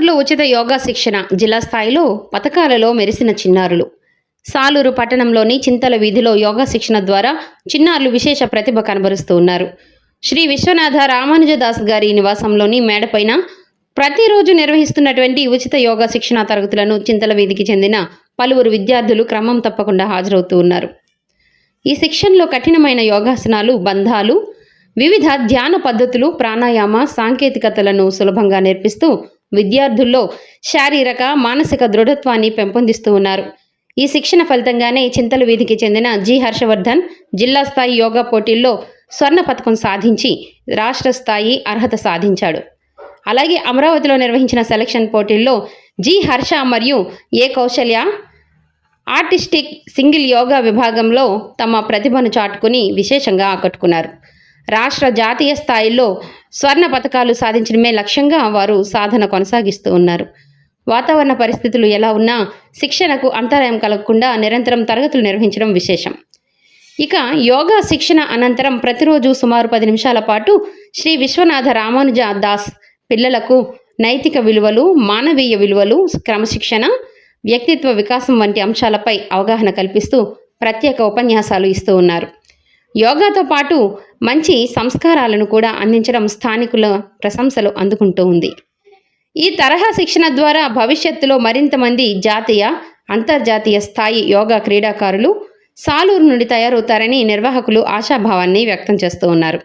సాలూరులో ఉచిత యోగా శిక్షణ. జిల్లా స్థాయిలో పథకాలలో మెరిసిన చిన్నారులు. సాలూరు పట్టణంలోని చింతల వీధిలో యోగా శిక్షణ ద్వారా చిన్నారులు విశేష ప్రతిభ కనబరుస్తూ ఉన్నారు. శ్రీ విశ్వనాథ రామానుజదాస్ గారి నివాసంలోని మేడపైన ప్రతిరోజు నిర్వహిస్తున్నటువంటి ఉచిత యోగా శిక్షణ తరగతులను చింతల వీధికి చెందిన పలువురు విద్యార్థులు క్రమం తప్పకుండా హాజరవుతూ ఉన్నారు. ఈ శిక్షణలో కఠినమైన యోగాసనాలు, బంధాలు, వివిధ ధ్యాన పద్ధతులు, ప్రాణాయామ సాంకేతికతలను సులభంగా నేర్పిస్తూ విద్యార్థుల్లో శారీరక, మానసిక దృఢత్వాన్ని పెంపొందిస్తూ ఉన్నారు. ఈ శిక్షణ ఫలితంగానే చింతల వీధికి చెందిన జి హర్షవర్ధన్ జిల్లా స్థాయి యోగా పోటీల్లో స్వర్ణ పతకం సాధించి రాష్ట్ర స్థాయి అర్హత సాధించాడు. అలాగే అమరావతిలో నిర్వహించిన సెలక్షన్ పోటీల్లో జి హర్ష మరియు ఏ కౌశల్య ఆర్టిస్టిక్ సింగిల్ యోగా విభాగంలో తమ ప్రతిభను చాటుకుని విశేషంగా ఆకట్టుకున్నారు. రాష్ట్ర, జాతీయ స్థాయిలో స్వర్ణ పతకాలు సాధించడమే లక్ష్యంగా వారు సాధన కొనసాగిస్తూ ఉన్నారు. వాతావరణ పరిస్థితులు ఎలా ఉన్నా శిక్షణకు అంతరాయం కలగకుండా నిరంతరం తరగతులు నిర్వహించడం విశేషం. ఇక యోగా శిక్షణ అనంతరం ప్రతిరోజు సుమారు 10 నిమిషాల పాటు శ్రీ విశ్వనాథ రామానుజ దాస్ పిల్లలకు నైతిక విలువలు, మానవీయ విలువలు, క్రమశిక్షణ, వ్యక్తిత్వ వికాసం వంటి అంశాలపై అవగాహన కల్పిస్తూ ప్రత్యేక ఉపన్యాసాలు ఇస్తూ ఉన్నారు. యోగాతో పాటు మంచి సంస్కారాలను కూడా అందించడం స్థానికుల ప్రశంసలు అందుకుంటూ ఉంది. ఈ తరహా శిక్షణ ద్వారా భవిష్యత్తులో మరింత మంది జాతీయ, అంతర్జాతీయ స్థాయి యోగా క్రీడాకారులు సాలూరు నుండి తయారవుతారని నిర్వాహకులు ఆశాభావాన్ని వ్యక్తం చేస్తూ ఉన్నారు.